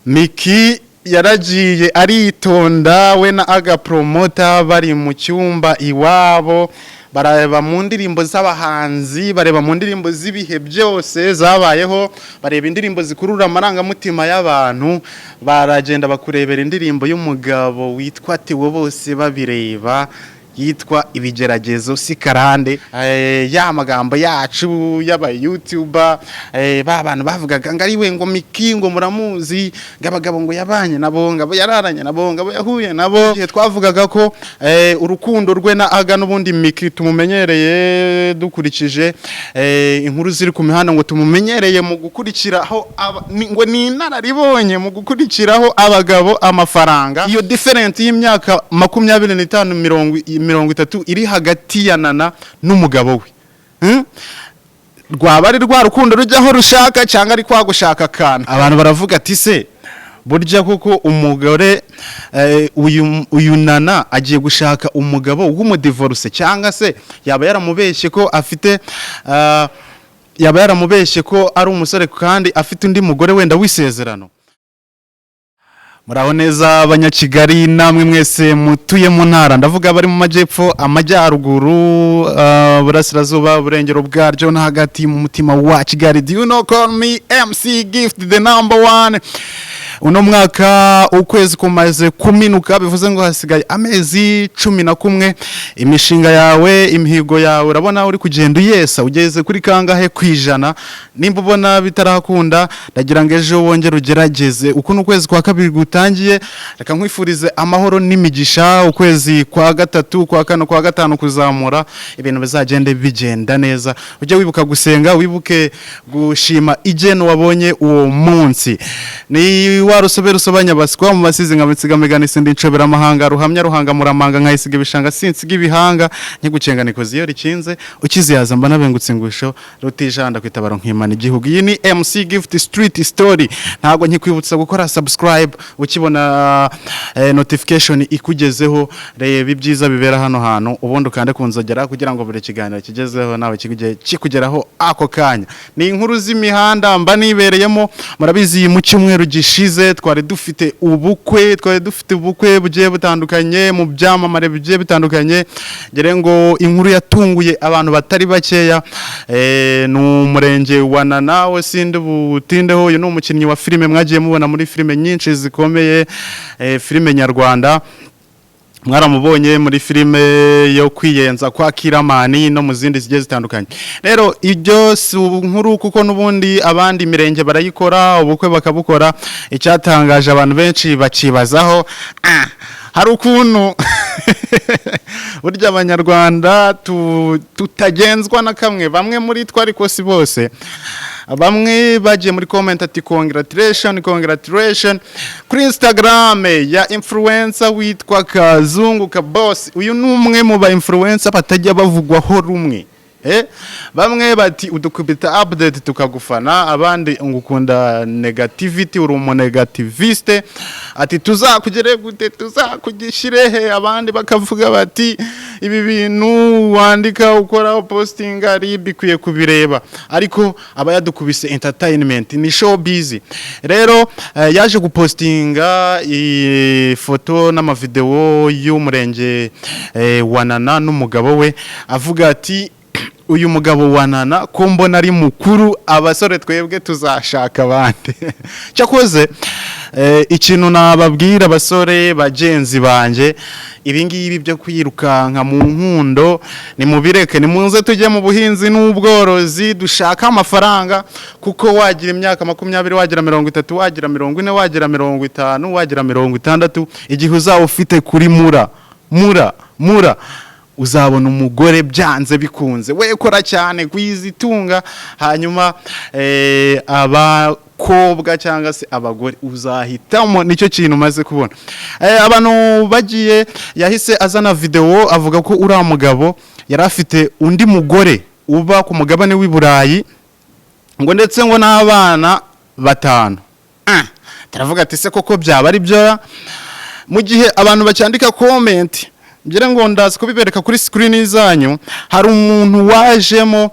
Miki yaragiye aritonda we na agapromota bari mu cyumba iwabo bareba mu ndirimbo z'abahanzi bareba mu ndirimbo z'ibihe byose zabayeho bareba indirimbo zikurura amarangamutima y'abantu baragenda bakurebera indirimbo y'umugabo witwa Theo bose babireba yitwa ibigeragezo sikarande ya magambo yacu y'aba YouTuber ba bantu bavugaga ngari we ngo Miki ngo muramuzi ngabagabo ngo yabanye nabo ngabo yararanye nabo ngabo yahuye nabo twavugaga ko urukundo rwe na aga n'ubundi Miki tumumenyereye dukurikije inkuru ziri ku mihanda ngo tumumenyereye mu gukurikiraho ngo ni inararibonye mu gukurikiraho abagabo amafaranga iyo different y'imyaka 25 30 iri hagati ya Nana n'umugabo we rwaba ari rwa rukundo rujyaho rushaka cyangwa ari kwa gushaka kana abantu baravuga ati se burya kuko umugore uyu Nana agiye gushaka umugabo w'umudivorce cyangwa se yaba yaramubeshye ko afite yaba yaramubeshye ko ari umusore kandi afite undi mugore wenda wisezerano. Muraho neza abanyakigali namwe mwese mutuye mu ntara ndavuga bari mu majyepfo amajyaruguru burasirazuba burengero bwaryo na hagati mu mutima wa Kigali. Do you know call me MC Gift the number one. Uno mwaka ukwezi kumaze kuminuka bivuze ngo hasigaye amezi 11 imishinga yawe imihigo yawe urabona uri kugenda uyesa ugeze kuri kangahe kwijana nimba ubona bitarakunda ndagira ngo ejo wongere ugerageze uko n'ukwezi kwa kabiri gutangiye reka nkwifurize amahoro n'imigisha ukwezi kwa gatatu kwa kane kwa gatanu kuzamura ibintu bizagende bigenda neza ujye wibuka gusenga wibuke gushima igeno wabonye uwo munsi ni warusobera usobanya basikwa mu masizi nkabitsiga megana sindi ncobera amahanga ruhamya ruhanga muramanga nkayisiga ibishanga sinsiga ibihanga nkigucenga nikozi yo ricinze ukiziyaza mba nabengutse ngusho rutijanda kwitabaro nkimana igihugu. Iyi ni MC Gift Street Story ntago nkikwibutsa gukora subscribe ukibona notification ikugezeho reba ibyiza bibera hano hantu ubundi ukande kunzogera kugira ngo buri kiganiro kigezeho nawe kikugeraho ako kanya. Ni inkuru z'imihanda mba nibereyemo murabizi mu cyumweru gishize twari dufite ubukwe bugiye butandukanye mu byamamare bigiye bitandukanye gere ngo inkuru yatunguye abantu batari bakeya n'umurenge wa Nana we sinde butindeho uyu n'umukinnyi wa filime mwagiye mubona muri filime nyinshi zikomeye filime nyarwanda mwaramubonye muri filime yo kwiyenza kwa Kiramani no mu zindi zigiye zitandukanye. Rero ibyo nkuru kuko nubundi abandi mirenge barayikora ubukwe bakabukora icyatangaje abantu benshi bacibazaho hari ukuntu burya abanyarwanda tutagenzwa na kamwe bamwe muri twari kosi bose bamwe bagiye muri comment ati congratulation kuri Instagram ya influencer witwa Kazungu ka boss uyu numwe mu ba influencer batajya bavugwaho rumwe bamwe bati udukubita update tukagufana abandi ngukunda negativity uri umu negativiste ati tuzakugere gute tuzakugishirehe abandi bakavuga bati ibi bintu wandika ukora posting ari bikwiye kubireba ariko abayadukubise entertainment ni show busy. Rero yaje gupostinga ifoto n'amavideo y'umurenge wa Nana n'umugabo we avuga ati uyu mugabo wa Nana ko mbona ari mukuru abasore twebwe tuzashaka abandi cyakoze ikintu nababwira abasore bagenzi banje ibingibi byo kwirukanka mu nkundo ni mubireke ni munze tujye mu buhinzi n'ubworozi dushaka amafaranga kuko wagira imyaka 20 wagira 30 wagira 40 wagira 50 wagira 60 igihe uzaba ufite kuri mura uzabona umugore byanze bikunze we kora cyane kwizitunga hanyuma abakobwa cyangwa se abagore uzahitamo nicyo kintu maze kubona. Abantu bagiye yahise azana video avuga ko uri mugabo yari afite undi mugore uba ku mugabane w'i Burayi ngo ndetse ngo n'abana 5 taravuga ati se koko byaba ari byo mu gihe abantu bacyandika comment ngira ngo ndazi kubibereka kuri screen zanyu. Hari umuntu wajemo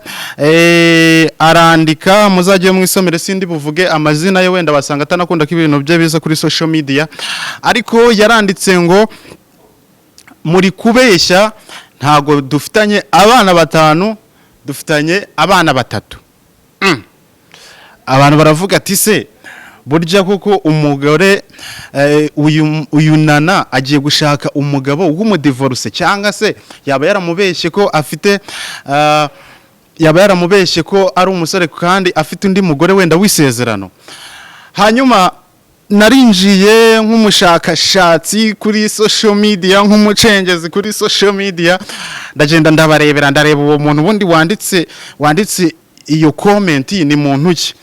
arandika, muzajye mwisomere, sindi buvuge amazina ye, wenda basanga atanakunda ko ibintu bye biza kuri social media, ariko yaranditse ngo muri kubeshya, ntago dufitanye abana batanu, dufitanye abana batatu. Abantu baravuga ati se burya kuko umugore uyu Nana agiye gushaka umugabo w'umudivorce, cyangwa se yaba yaramubeshye ko afite yaba yaramubeshye ko ari umusore kandi afite undi mugore wenda wisezerano. Hanyuma narinjiye nk'umushakashatsi kuri social media, nk'umucengezi kuri social media, ndagenda ndabarebera, ndareba uwo muntu ubundi wanditse iyo comment ni muntu ki.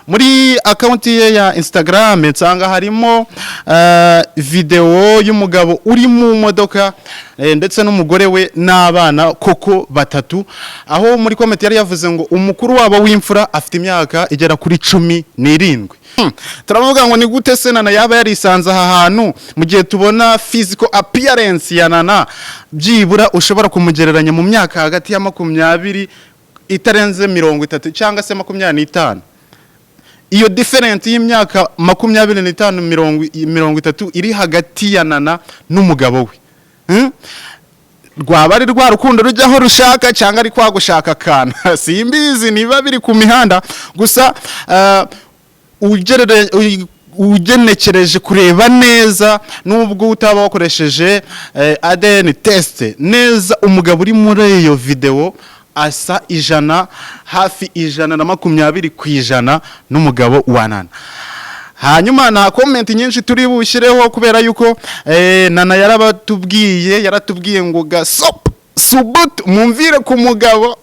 Muri account ye ya Instagram nsanga harimo video y'umugabo uri mu modoka ndetse n'umugore we n'abana koko batatu, aho muri comment yari yavuze ngo umukuru wabo w'imfura afite imyaka igera kuri 17. Turavuga ngo ni gute se Nana yaba yarisanze aha hantu mu gihe tubona physical appearance ya Nana byibura ushobora kumugereranya mu myaka hagati ya 20 itarenze 30 cyangwa se 25. Iyo different y'imyaka 25 30 iri hagati ya Nana n'umugabo we. Rwaba ari rwa rukundo rujyaho rushaka cyangwa ari kwa gushaka kana simbizi niba biri ku mihanda gusa. Ugenekereje kureba neza nubwo utaba wakoresheje ADN test neza, umugabo uri muri iyo video asa hafi 120% n'umugabo wa Nana. Hanyuma na comment nyinshi turi bushyireho kubera yuko Nana yaratubwiye ngo gasop subut mumvire ku mugabo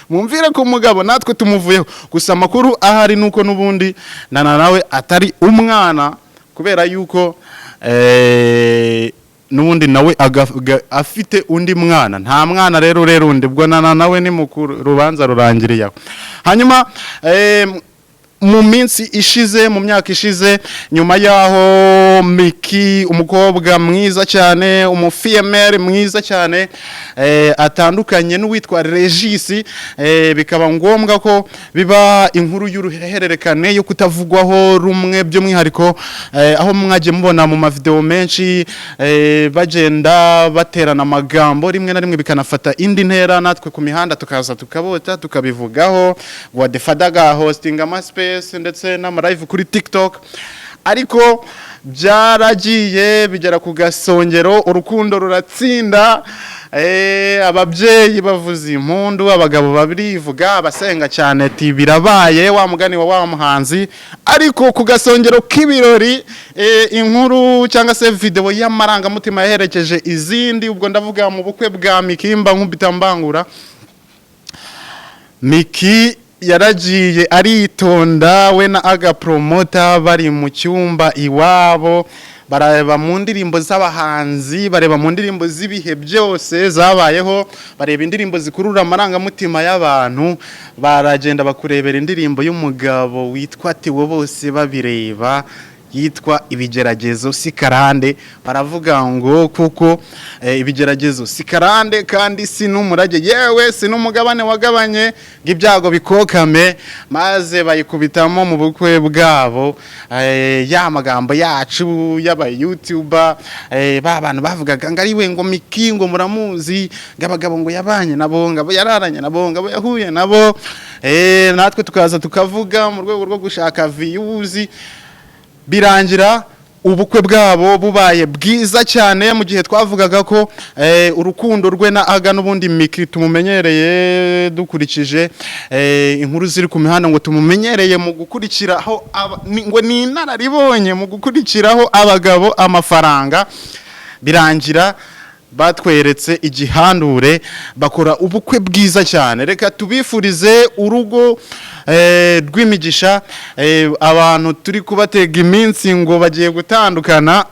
mumvire ku mugabo natwe tumuvuyeho. Gusa makuru ahari nuko nubundi Nana nawe atari umwana, kubera yuko nubundi nawe afite undi mwana, nta mwana rero undi bwo Nana nawe ni mukuru, rubanza rurangiriye. Hanyuma mu minsi ishize, mu myaka ishize, nyuma yaho Miki umukobwa mwiza cyane, umufemale mwiza cyane atandukanye n'uwitwa Regis, bikaba ngombwa ko biba inkuru y'uruhererekane yo kutavugwaho rumwe, by'umwihariko aho mwaje mubona mu mavideo menshi bagenda baterana amagambo, rimwe na rimwe bikanafata indi ntera, natwe ku mihanda tukaza tukabota tukabivugaho, wadefadaga hosting amaspace ndetse n'amalive kuri TikTok. Ariko byaragiye bigera ku gasongero, urukundo ruratsinda, ababyeyi bavuza impundu, abagabo babirivuga, abasenga cyane ati birabaye, wa mugani wa muhanzi. Ariko ku gasongero k'ibirori inkuru cyangwa se video y'amarangamutima yaherekeje izindi, ubwo ndavuga mu bukwe bwa Mikimba nk'ubitambangura. Miki yaragiye aritonda we na Agapromota bari mu cyumba iwabo, bareba mu ndirimbo z'abahanzi, bareba mu ndirimbo z'ibihe byose zabayeho, bareba indirimbo zikurura amarangamutima y'abantu, baragenda bakurebera indirimbo y'umugabo witwa Theo bose babireba yitwa Ibigeragezo sikarande. Baravuga ngo kuko ibigeragezo sikarande kandi si n'umurage, yewe si n'umugabane wagabanye ng'ibyago bikokame, maze bayikubitamo mu bukwe bwabo. Ya magambo yacu y'aba YouTuber babantu bavugaga ngo ari we ngo Miki ngo muramuzi, ngabagabo ngo yabanye nabo, ngabo yararanye nabo, ngabo yahuye nabo, natwe tukaza tukavuga mu rwego rwo gushaka views. Birangira ubukwe bwabo bubaye bwiza cyane, mu gihe twavugaga ko urukundo rwe na Aga n'ubundi Miki tumumenyereye dukurikije inkuru ziri ku mihanda, ngo tumumenyereye mu gukurikiraho ngo ni inararibonye mu gukurikiraho abagabo amafaranga. Birangira batweretse igihandure, bakora ubukwe bwiza cyane. Reka tubifurize urugo rw'imigisha, abantu turi kubatega iminsi ngo bagiye gutandukana.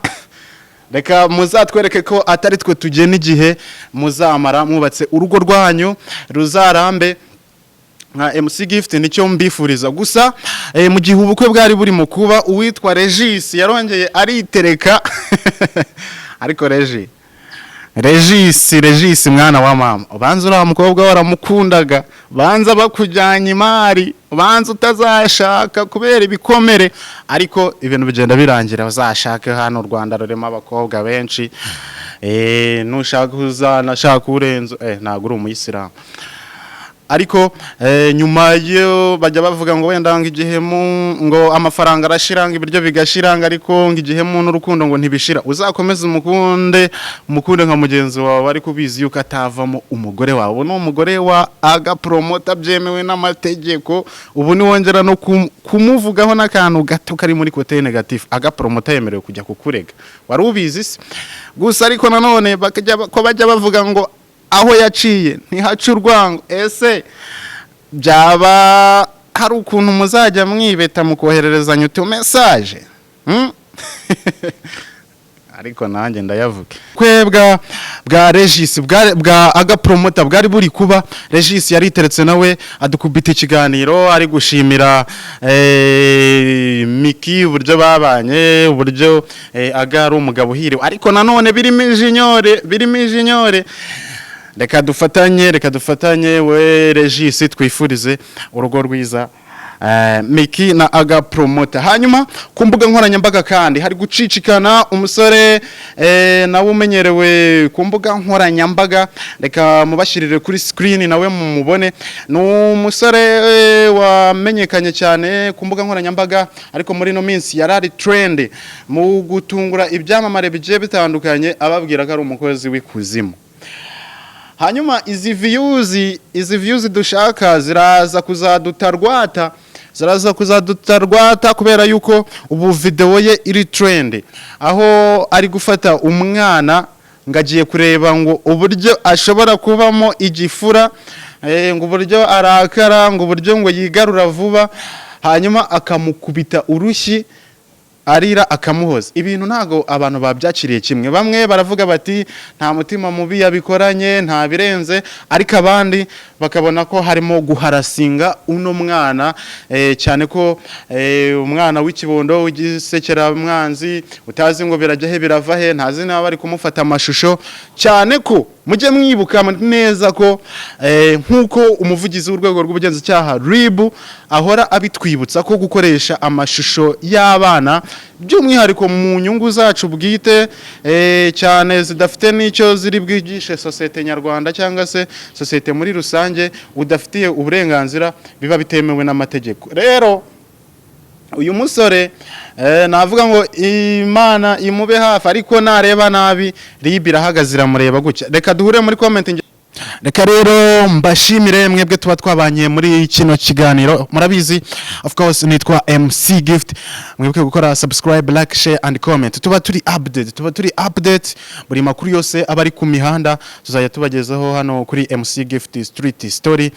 Reka muzatwereke ko atari twe tugena igihe muzamara mwubatse urugo rwanyu ruzarambe. Nka MC Gift nicyo mbifuriza. Gusa mu gihe ubukwe bwari buri mu kuba, uwitwa Regis yarongeye aritereka ariko Regis Regis mwana wa mama, ubanza uriya mukobwa waramukundaga, banza bakujyanye imari, ubanza utazashaka kubera ibikomere, ariko ibintu bigenda birangira uzashake. Hano u Rwanda rurimo abakobwa benshi, nushaka uzanashaka urenzo, ntabwo uri umuyisilamu. Ariko nyuma yo bajya bavuga ngo wenda ngo igihemu ngo amafaranga arashiranga ibiryo bigashiranga, ariko ngo igihemu n'urukundo ngo ntibishira. Uzakomeza umukunde nka mugenzi wawe, ariko ubizi yuko atavamo umugore wawe. Ubu ni umugore wa Aga Promoter byemewe n'amategeko. Ubu ni wongera no kumuvugaho n'akantu gato kari muri kote negative, Aga Promoter yemerewe kujya kukurega. Wari ubizi se? Gusa ariko nanone bajya bavuga ngo aho yaciye ntihaca urwango. Ese byaba hari ukuntu muzajya mwibeta mukohererezanya utumesaje? Ariko nanjye ndayavuga. Kwebwa bwa Regis bwa Aga Promoter bwari buri kuba. Regis yariteretse nawe adukubita ikiganiro ari gushimira Miki uburyo babanye, uburyo Aga ari umugabo uhiriwe, ariko nanone birimo ijinyore. Reka dufatanye we Regis twifurize urugo rwiza Miki na Aga Promoter. Hanyuma ku mbuga nkoranyambaga kandi hari gucicikana umusore nawe umenyerewe ku mbuga nkoranyambaga, reka mubashirire kuri screen nawe mumubone. Ni umusore wamenyekanye cyane ku mbuga nkoranyambaga, ariko muri no minsi yarari trend mu gutungura ibyamamare bigiye bitandukanye, ababwira ko ari umukozi w'ikuzimu. Hanyuma izi views dushaka ziraza kuzadutarwata kubera yuko ubu video ye iri trend, aho ari gufata umwana ngagiye kureba ngo uburyo ashobora kubamo igifura, ngo uburyo arakara, ngo uburyo ngo yigarura vuba, hanyuma akamukubita urushyi arira akamuhoza. Ibintu ntago abantu babyakiriye kimwe. Bamwe baravuga bati nta mutima mubi yabikoranye, nta birenze, ariko abandi bakabona ko harimo guharasinga uno mwana, cyane ko umwana w'ikibondo w'igisekera mwanzi utazi ngo birajya he birava he, ntazi nawe bari kumufata amashusho, cyane ko mujye mwibuka neza ko nkuko umuvugizi w'urwego rw'ubugenzacyaha RIB ahora abitwibutsa ko gukoresha amashusho y'abana by'umwihariko mu nyungu zacu bwite, cyane zidafite n'icyo ziri bwigishe sosiyete nyarwanda cyangwa se sosiyete muri rusange, udafitiye uburenganzira, biba bitemewe n'amategeko. Rero uyu musore navuga ngo Imana imube hafi, ariko nareba nabi RIB irahagaze iramureba gutya. Reka duhure muri comment. Reka rero mbashimire mwebwe tuba twabanye muri kino kiganiro. Murabizi of course nitwa MC Gift. Mwebwe gukora subscribe, like, share and comment. Tuba turi update buri makuru yose abari ku mihanda tuzajya tubagezaho hano kuri MC Gift Street Story.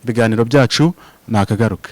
Ibiganiro byacu nakagaruka.